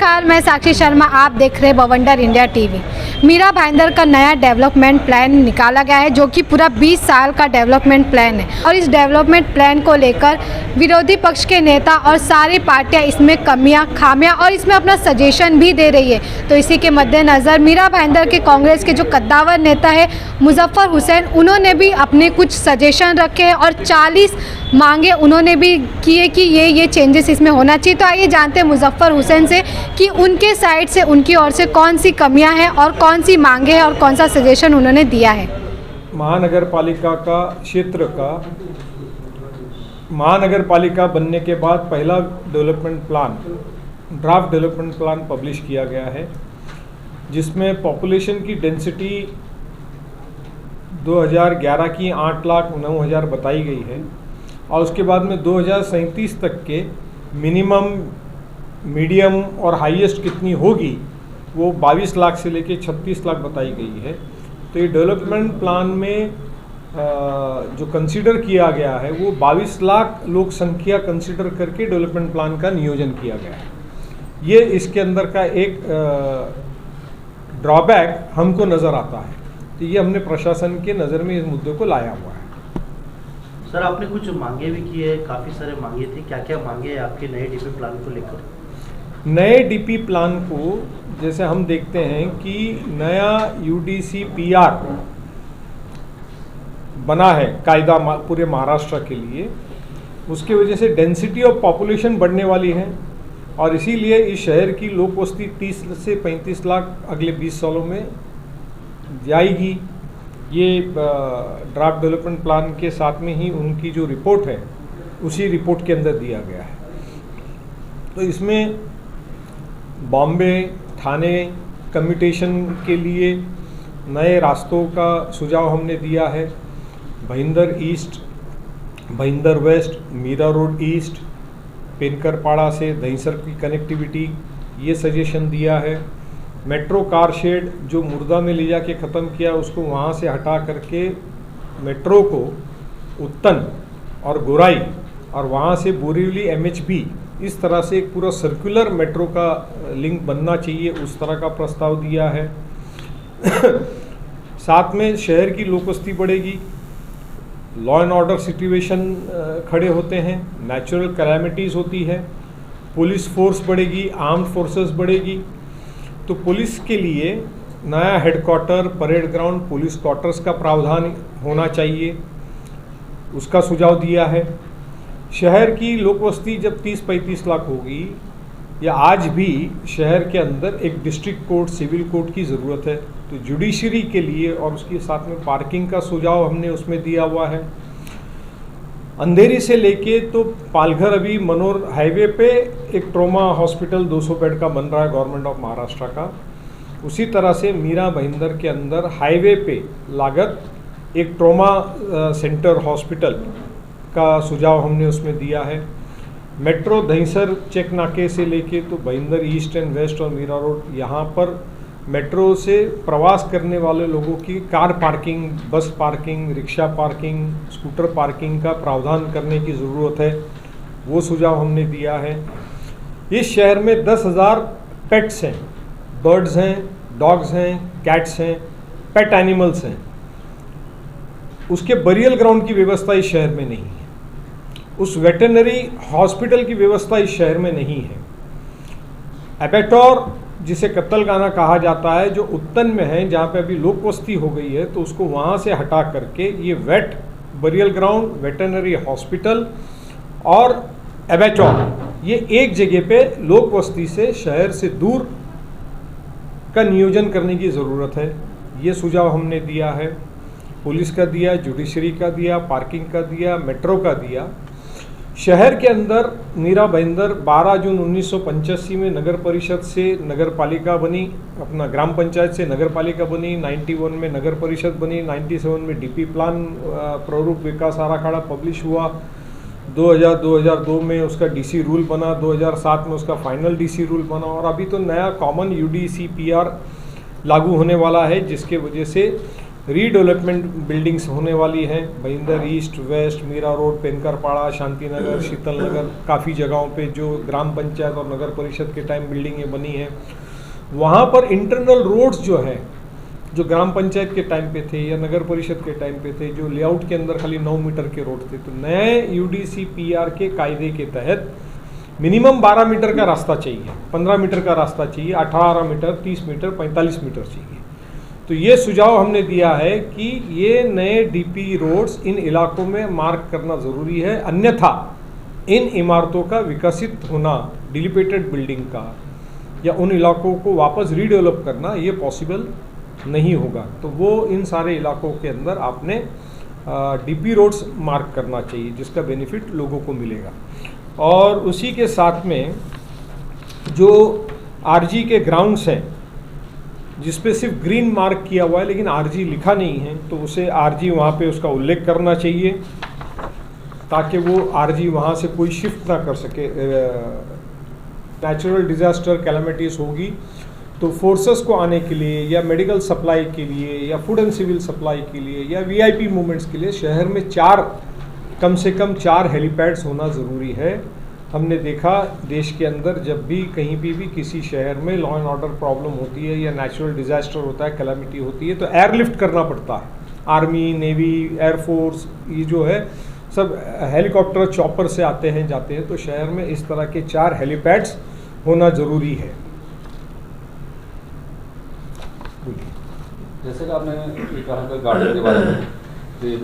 नमस्कार, मैं साक्षी शर्मा। आप देख रहे बवंडर इंडिया टीवी। मीरा भाईंदर का नया डेवलपमेंट प्लान निकाला गया है, जो कि पूरा 20 साल का डेवलपमेंट प्लान है। और इस डेवलपमेंट प्लान को लेकर विरोधी पक्ष के नेता और सारी पार्टियां इसमें कमियां, खामियां और इसमें अपना सजेशन भी दे रही है। तो इसी के मद्देनज़र मीरा भाईंदर के कांग्रेस के जो कद्दावर नेता है मुजफ्फर हुसैन, उन्होंने भी अपने कुछ सजेशन रखे हैं और 40 मांगे उन्होंने भी किए कि ये चेंजेस इसमें होना चाहिए। तो आइए जानते हैं मुजफ्फर हुसैन से कि उनके साइड से, उनकी ओर से कौन सी कमियां हैं और कौन सी मांगे हैं और कौन सा सजेशन उन्होंने दिया है। महानगर पालिका का क्षेत्र का महानगर पालिका बनने के बाद पहला development plan, draft development plan publish किया गया है, जिसमें पॉपुलेशन की डेंसिटी 2011 की 8,09,000 बताई गई है और उसके बाद में 2037 तक के मिनिमम, मीडियम और हाईएस्ट कितनी होगी वो 22 लाख से लेके 36 लाख बताई गई है। तो ये डेवलपमेंट प्लान में जो कंसीडर किया गया है वो 22 लाख लोक संख्या कंसीडर करके डेवलपमेंट प्लान का नियोजन किया गया है। ये इसके अंदर का एक ड्रॉबैक हमको नज़र आता है। तो ये हमने प्रशासन के नज़र में इस मुद्दे को लाया हुआ है। सर, आपने कुछ मांगे भी की है, काफ़ी सारे मांगे थे, क्या क्या मांगे हैं आपके नए डीपी प्लान को लेकर? नए डीपी प्लान को जैसे हम देखते हैं कि नया यूडीसी पीआर बना है कायदा पूरे महाराष्ट्र के लिए, उसके वजह से डेंसिटी ऑफ पॉपुलेशन बढ़ने वाली है और इसीलिए इस शहर की लोक बस्ती 30 से 35 लाख अगले 20 सालों में जाएगी। ये ड्राफ्ट डेवलपमेंट प्लान के साथ में ही उनकी जो रिपोर्ट है उसी रिपोर्ट के अंदर दिया गया है। तो इसमें बॉम्बे ठाणे कम्यूटेशन के लिए नए रास्तों का सुझाव हमने दिया है। Bhayandar east, Bhayandar west, Mira road east, Penkarpada से दहीसर की कनेक्टिविटी, ये सजेशन दिया है। मेट्रो कार शेड जो मुर्दा में ले जाके ख़त्म किया उसको वहाँ से हटा करके मेट्रो को उत्तन और गोराई और वहाँ से बोरीवली MHB, इस तरह से एक पूरा सर्कुलर मेट्रो का लिंक बनना चाहिए, उस तरह का प्रस्ताव दिया है। साथ में शहर की लोक बस्ती बढ़ेगी, लॉ एंड ऑर्डर सिचुएशन खड़े होते हैं, नेचुरल कैलामिटीज़ होती है, पुलिस फोर्स बढ़ेगी, आर्म्ड फोर्सेस बढ़ेगी। तो पुलिस के लिए नया headquarter, parade ground, police quarters का प्रावधान होना चाहिए, उसका सुझाव दिया है। शहर की लोक बस्ती जब 30-35 लाख होगी, या आज भी शहर के अंदर एक डिस्ट्रिक्ट कोर्ट, सिविल कोर्ट की ज़रूरत है। तो जुडिशरी के लिए और उसके साथ में पार्किंग का सुझाव हमने उसमें दिया हुआ है। अंधेरी से लेके तो पालघर अभी मनोर हाईवे पे एक ट्रॉमा हॉस्पिटल 200 बेड का बन रहा है गवर्नमेंट ऑफ महाराष्ट्र का। उसी तरह से मीरा भाईंदर के अंदर हाईवे पे लागत एक ट्रॉमा सेंटर हॉस्पिटल का सुझाव हमने उसमें दिया है। मेट्रो दहीसर चेक नाके से लेके तो भाईंदर ईस्ट एंड वेस्ट और मीरा रोड, यहाँ पर मेट्रो से प्रवास करने वाले लोगों की कार पार्किंग, बस parking, rickshaw parking, scooter parking का प्रावधान करने की ज़रूरत है, वो सुझाव हमने दिया है। इस शहर में 10,000 पेट्स हैं, बर्ड्स हैं, डॉग्स हैं, कैट्स हैं, पेट एनिमल्स हैं। उसके बरियल ग्राउंड की व्यवस्था इस शहर में नहीं है, उस वेटरनरी हॉस्पिटल की व्यवस्था इस शहर में नहीं है। एबेटोर जिसे कत्तलखाना कहा जाता है, जो उत्तन में है, जहाँ पे अभी लोक बस्ती हो गई है, तो उसको वहाँ से हटा करके ये vet burial ground, veterinary hospital और एबेटोर, ये एक जगह पे लोक बस्ती से शहर से दूर का नियोजन करने की ज़रूरत है। ये सुझाव हमने दिया है। पुलिस का दिया, जुडिशरी का दिया, पार्किंग का दिया, मेट्रो का दिया। शहर के अंदर मीरा भाईंदर 12 जून 1985 में नगर परिषद से नगर पालिका बनी, अपना ग्राम पंचायत से नगर पालिका बनी, 91 में नगर परिषद बनी, 97 में डीपी प्लान प्रारूप विकास आराखड़ा पब्लिश हुआ, 2002 में उसका डीसी रूल बना, 2007 में उसका फाइनल डीसी रूल बना और अभी तो नया कॉमन यूडीसी पीआर लागू होने वाला है, जिसके वजह से रीडेवलपमेंट बिल्डिंग्स होने वाली हैं। Bhayandar east, west, Mira road, Penkarpada, Shantinagar, Sheetal Nagar, काफ़ी जगहों पे जो ग्राम पंचायत और नगर परिषद के टाइम बिल्डिंगें बनी हैं, वहाँ पर इंटरनल रोड्स जो हैं, जो ग्राम पंचायत के टाइम पे थे या नगर परिषद के टाइम पे थे, जो लेआउट के अंदर खाली 9 मीटर के रोड थे, तो नए UDCPR के कायदे के तहत मिनिमम 12 मीटर का रास्ता चाहिए, 15 मीटर का रास्ता चाहिए, 18 मीटर, 30 मीटर, 45 मीटर चाहिए। तो ये सुझाव हमने दिया है कि ये नए DP रोड्स इन इलाकों में मार्क करना ज़रूरी है, अन्यथा इन इमारतों का विकसित होना, डिलिपेटेड बिल्डिंग का, या उन इलाकों को वापस रीडेवलप करना ये पॉसिबल नहीं होगा। तो वो इन सारे इलाकों के अंदर आपने DP रोड्स मार्क करना चाहिए, जिसका बेनिफिट लोगों को मिलेगा। और उसी के साथ में जो RG के ग्राउंड्स हैं, जिस पे सिर्फ ग्रीन मार्क किया हुआ है लेकिन RG लिखा नहीं है, तो उसे RG वहाँ पे उसका उल्लेख करना चाहिए, ताकि वो RG वहाँ से कोई शिफ्ट ना कर सके। नेचुरल डिज़ास्टर कैलामिटीज़ होगी तो फोर्सेस को आने के लिए, या मेडिकल सप्लाई के लिए, या फूड एंड सिविल सप्लाई के लिए, या VIP मूवमेंट्स के लिए शहर में कम से कम 4 हेलीपैड्स होना ज़रूरी है। हमने देखा देश के अंदर जब भी कहीं भी किसी शहर में लॉ एंड ऑर्डर प्रॉब्लम होती है या नेचुरल डिज़ास्टर होता है, कैलामिटी होती है, तो एयरलिफ्ट करना पड़ता है। आर्मी, नेवी, एयरफोर्स, ये जो है सब हेलीकॉप्टर, चॉपर से आते हैं जाते हैं। तो शहर में इस तरह के 4 हेलीपैड्स होना ज़रूरी है। जैसे कि आपने ये कहा कि गार्डन के बारे में, कि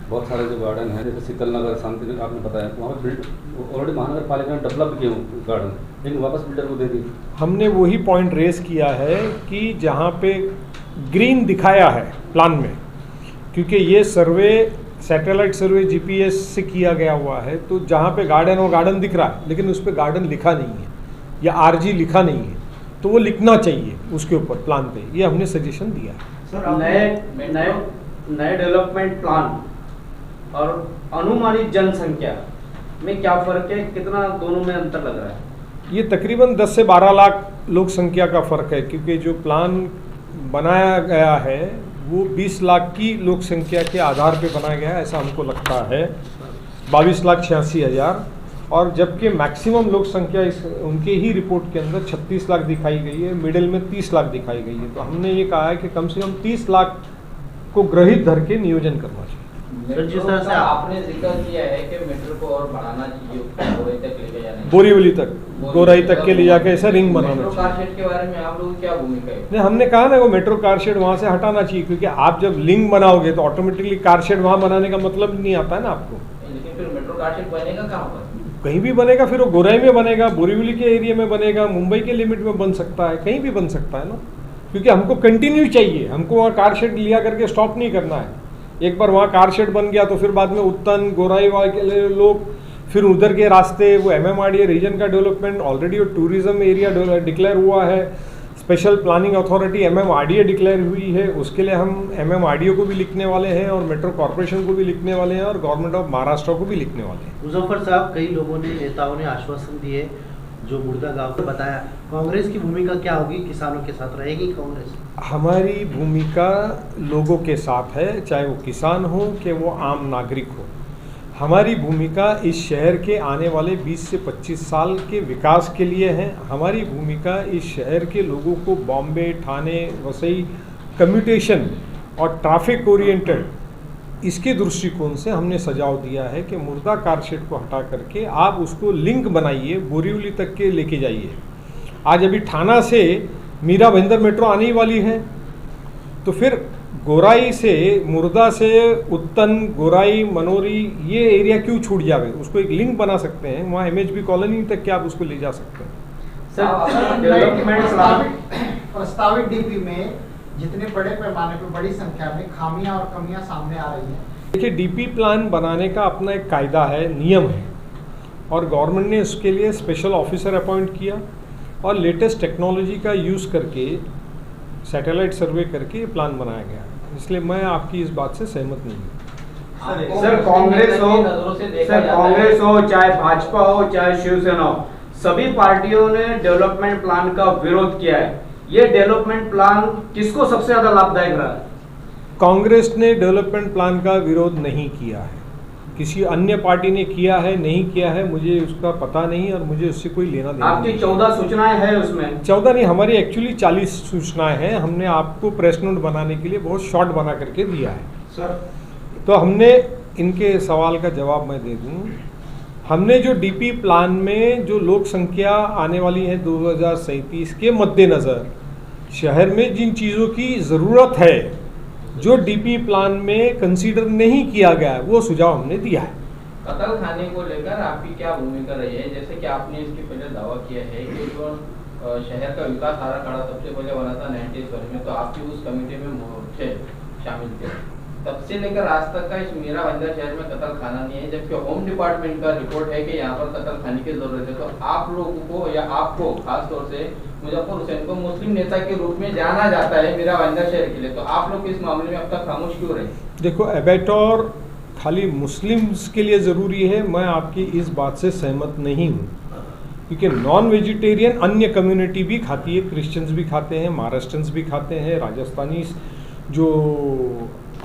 बहुत सारे जो गार्डन हैं, जैसे शीतल नगर, शांति नगर आपने बताया, वहाँ पर ऑलरेडी महानगर पालिका ने डेवलप किए गार्डन, लेकिन वापस बिल्डर को दे दी। हमने वही पॉइंट रेस किया है कि जहाँ पे ग्रीन दिखाया है प्लान में, क्योंकि ये सर्वे सैटेलाइट सर्वे GPS से किया गया हुआ है, तो जहाँ पे गार्डन और गार्डन दिख रहा है लेकिन उस पर गार्डन लिखा नहीं है या RG लिखा नहीं है, तो वो लिखना चाहिए उसके ऊपर प्लान पे। ये हमने सजेशन दिया है। सर, नए डेवलपमेंट प्लान और अनुमानित जनसंख्या में क्या फ़र्क है, कितना दोनों में अंतर लग रहा है? ये तकरीबन 10 से 12 लाख लोक संख्या का फ़र्क है, क्योंकि जो प्लान बनाया गया है वो 20 लाख की लोक संख्या के आधार पे बनाया गया है, ऐसा हमको लगता है, 22,86,000, और जबकि मैक्सिमम लोक संख्या उनके ही रिपोर्ट के अंदर 36 लाख दिखाई गई है, मिडिल में 30 लाख दिखाई गई है। तो हमने ये कहा है कि कम से कम 30 लाख को ग्रहित धर के नियोजन करना चाहिए। सर, जिस तरह से आपने जिक्र किया है कि मेट्रो को और बढ़ाना चाहिए, गोराई तक लेके जाना, बोरीवली तक, गोराई तक के ले जाके ऐसा रिंग बनाना मेट्रो चाहिए। कार शेड के बारे में आप लोगों की क्या भूमिका है? नहीं, हमने कहा ना वो मेट्रो कार शेड वहाँ से हटाना चाहिए, क्योंकि आप जब लिंक बनाओगे तो ऑटोमेटिकली कार शेड वहाँ बनाने का मतलब नहीं आता है ना आपको। लेकिन फिर मेट्रो कार शेड बनेगा कहाँ पर? कहीं भी बनेगा, फिर वो गोराई में बनेगा, बोरीवली के एरिया में बनेगा, मुंबई के लिमिट में बन सकता है, कहीं भी बन सकता है ना, क्योंकि हमको कंटिन्यू चाहिए, हमको वहाँ कार शेड लिया करके स्टॉप नहीं करना है। एक बार वहाँ कार शेड बन गया तो फिर बाद में उत्तन, गोराई वाले लोग, फिर उधर के रास्ते, वो MMRDA रीजन का डेवलपमेंट ऑलरेडी वो टूरिज्म एरिया डिक्लेयर हुआ है, special planning authority MMRDA declare हुई है, उसके लिए हम MMRDA को भी लिखने वाले हैं और मेट्रो कॉरपोरेशन को भी लिखने वाले हैं और गवर्नमेंट ऑफ महाराष्ट्र को भी लिखने वाले हैं। मुजफ्फर साहब, कई लोगों ने, नेताओं ने आश्वासन दिए, जो मुर्दा गांव को बताया, कांग्रेस की भूमिका क्या होगी, किसानों के साथ रहेगी कांग्रेस? हमारी भूमिका लोगों के साथ है, चाहे वो किसान हो कि वो आम नागरिक हो। हमारी भूमिका इस शहर के आने वाले 20 से 25 साल के विकास के लिए है। हमारी भूमिका इस शहर के लोगों को बॉम्बे, ठाणे, वसई कम्यूटेशन और ट्रैफिक ओरिएंटेड, इसके दृष्टिकोण से हमने सुझाव दिया है कि मुर्दा कार शेड को हटा करके आप उसको लिंक बनाइए, बोरीवली तक के लेके जाइए। आज अभी ठाणा से मीरा भाईंदर मेट्रो आने ही वाली है, तो फिर गोराई से, मुर्दा से उत्तन, गोराई, मनोरी, ये एरिया क्यों छूट जावे? उसको एक लिंक बना सकते हैं, वहाँ MHB कॉलोनी तक के आप उसको ले जा सकते हैं। सर, डेवलपमेंट प्रस्तावित DP में जितने बड़े पैमाने पर बड़ी संख्या में खामियां और कमियां सामने आ रही हैं। देखिए, DP प्लान बनाने का अपना एक कायदा है, नियम है, और गवर्नमेंट ने उसके लिए स्पेशल ऑफिसर अपॉइंट किया और लेटेस्ट टेक्नोलॉजी का यूज़ करके सैटेलाइट सर्वे करके ये प्लान बनाया गया। इसलिए मैं आपकी इस बात से सहमत नहीं हूँ। सर, कांग्रेस हो, चाहे भाजपा हो, चाहे शिवसेना हो, सभी पार्टियों ने डेवलपमेंट प्लान का विरोध किया है। ये डेवलपमेंट प्लान किसको सबसे ज़्यादा लाभदायक रहा है? कांग्रेस ने डेवलपमेंट प्लान का विरोध नहीं किया है, किसी अन्य पार्टी ने किया है नहीं किया है मुझे उसका पता नहीं और मुझे उससे कोई लेना देना आपकी नहीं। 14 सूचनाएं हैं उसमें? 14 नहीं, हमारी एक्चुअली 40 सूचनाएं हैं। हमने आपको प्रेस नोट बनाने के लिए बहुत शॉर्ट बना करके दिया है सर। तो हमने इनके सवाल का जवाब मैं दे दूं। हमने जो डीपी प्लान में जो लोक संख्या आने वाली है 2037 के मद्देनज़र शहर में जिन चीज़ों की ज़रूरत है जो डीपी प्लान में कंसीडर नहीं किया गया है वो सुझाव हमने दिया है। कत्ल खाने को लेकर आपकी क्या भूमिका रही है? जैसे कि आपने इसके पहले दावा किया है कि जो शहर का विकास आराखड़ा सबसे पहले बना था 90s में, तो आपकी उस कमेटी में थे, शामिल थे। तब से लेकर आज तक का इस मीरा भाईंदर शहर में कत्ल खाना नहीं है, जबकि होम डिपार्टमेंट का रिपोर्ट है कि यहाँ पर कत्ल खाने की जरूरत है। तो आप लोगों को या आपको खास तौर से मुजफ्फर हुसैन को मुस्लिम नेता के रूप में जाना जाता है मीरा भाईंदर शहर के लिए, तो आप लोग इस मामले में अब तक खामोश क्यों रहे? देखो, एबेटोर खाली मुस्लिम्स के लिए ज़रूरी है, मैं आपकी इस बात से सहमत नहीं हूँ, क्योंकि नॉन वेजिटेरियन अन्य कम्युनिटी भी खाती है, क्रिश्चियंस भी खाते हैं, महाराष्ट्रन्स भी खाते हैं, राजस्थानी जो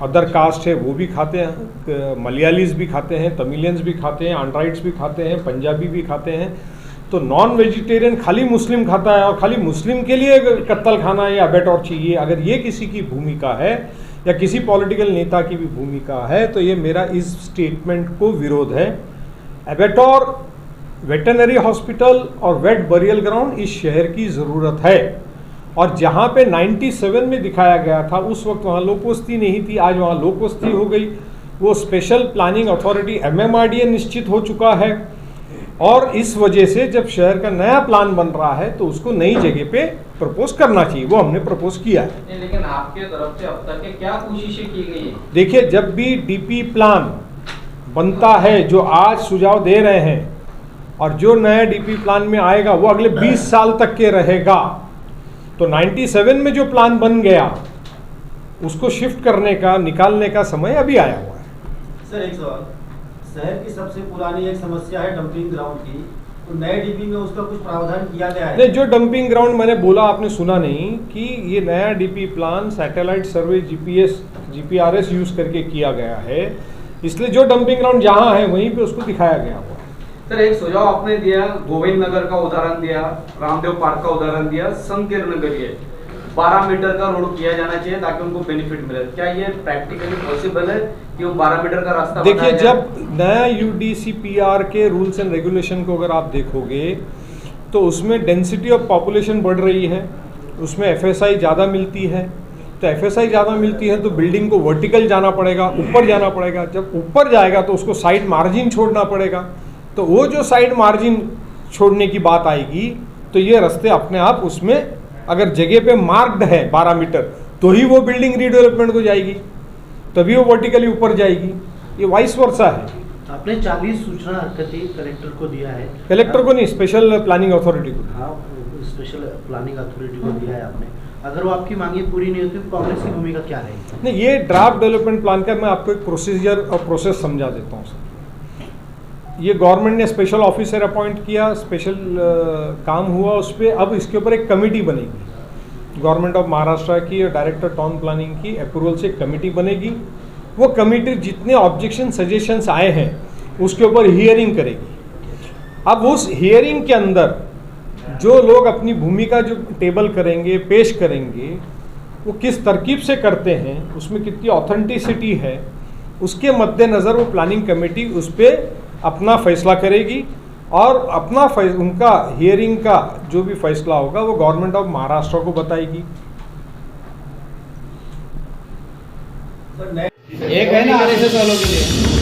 अदर कास्ट है वो भी खाते हैं, मलयालीज भी खाते हैं, तमिलियंस भी खाते हैं, आंड्राइड्स भी खाते हैं, पंजाबी भी खाते हैं। तो नॉन वेजिटेरियन खाली मुस्लिम खाता है और खाली मुस्लिम के लिए कत्ल खाना या एबेटोर चाहिए, अगर ये किसी की भूमिका है या किसी पॉलिटिकल नेता की भी भूमिका है तो ये मेरा इस स्टेटमेंट को विरोध है। एबेटोर, वेटरनरी हॉस्पिटल और वेट बरियल ग्राउंड इस शहर की ज़रूरत है, और जहाँ पे 97 में दिखाया गया था उस वक्त वहाँ लोक बस्ती नहीं थी, आज वहाँ लोक बस्ती हो गई। वो स्पेशल प्लानिंग अथॉरिटी MMRDA निश्चित हो चुका है, और इस वजह से जब शहर का नया प्लान बन रहा है तो उसको नई जगह पे प्रपोज करना चाहिए, वो हमने प्रपोज किया है। लेकिन आपके तरफ से अब तक के क्या कोशिशें की गई है? देखिए, जब भी डीपी प्लान बनता है जो आज सुझाव दे रहे हैं और जो नया डीपी प्लान में आएगा वो अगले 20 साल तक के रहेगा, तो 97 में जो प्लान बन गया उसको शिफ्ट करने का, निकालने का समय अभी आया हुआ है। सर एक सवाल, शहर की सबसे पुरानी एक समस्या है डंपिंग ग्राउंड की, तो नए डीपी में उसका कुछ प्रावधान किया गया है? नहीं, जो डंपिंग ग्राउंड मैंने बोला आपने सुना नहीं कि ये नया डीपी प्लान सैटेलाइट सर्वे GPRS यूज करके किया गया है, इसलिए जो डंपिंग ग्राउंड जहाँ है वहीं पे उसको दिखाया गया हुआ। सर एक सुझाव आपने दिया, गोविंद नगर का उदाहरण दिया, रामदेव पार्क का उदाहरण दिया, संकीर्ण नगरीय 12 मीटर का रोड किया जाना चाहिए ताकि उनको बेनिफिट मिले। क्या ये प्रैक्टिकली पॉसिबल है कि वो 12 मीटर का रास्ता? देखिए, जब नया UDCPR के रूल्स एंड रेगुलेशन को अगर आप देखोगे तो उसमें डेंसिटी ऑफ पॉपुलेशन बढ़ रही है, उसमें FSI ज़्यादा मिलती है, तो FSI ज़्यादा मिलती है तो बिल्डिंग को वर्टिकल जाना पड़ेगा, ऊपर जाना पड़ेगा, जब ऊपर जाएगा तो उसको साइड मार्जिन छोड़ना पड़ेगा, तो वो जो साइड मार्जिन छोड़ने की बात आएगी तो ये रास्ते अपने आप उसमें अगर जगह पे मार्क्ड है 12 मीटर तो ही वो बिल्डिंग रीडेवलपमेंट को जाएगी, तभी वो वर्टिकली ऊपर जाएगी, ये वाइस वर्सा है। आपने 40 सूचना कलेक्टर को दिया है? कलेक्टर को नहीं, स्पेशल प्लानिंग अथॉरिटी को। हाँ, स्पेशल प्लानिंग अथॉरिटी को दिया है आपने। अगर वो आपकी मांगे पूरी नहीं होती तो कांग्रेस की भूमिका क्या रहेगी? नहीं, ये ड्राफ्ट डेवलपमेंट प्लान का मैं आपको एक प्रोसीजर और प्रोसेस समझा देता हूँ सर। ये गवर्नमेंट ने स्पेशल ऑफिसर अपॉइंट किया, स्पेशल काम हुआ उस पर, अब इसके ऊपर एक कमेटी बनेगी गवर्नमेंट ऑफ महाराष्ट्र की और डायरेक्टर टाउन प्लानिंग की अप्रूवल से कमेटी बनेगी। वो कमेटी जितने ऑब्जेक्शन सजेशंस आए हैं उसके ऊपर हियरिंग करेगी। अब उस हियरिंग के अंदर जो लोग अपनी भूमिका जो टेबल करेंगे, पेश करेंगे, वो किस तरकीब से करते हैं, उसमें कितनी ऑथेंटिसिटी है, उसके मद्देनज़र वो प्लानिंग कमेटी उस पर अपना फैसला करेगी और अपना उनका हियरिंग का जो भी फैसला होगा वो गवर्नमेंट ऑफ महाराष्ट्र को बताएगी। सर नए एक है ना RSS वालों के लिए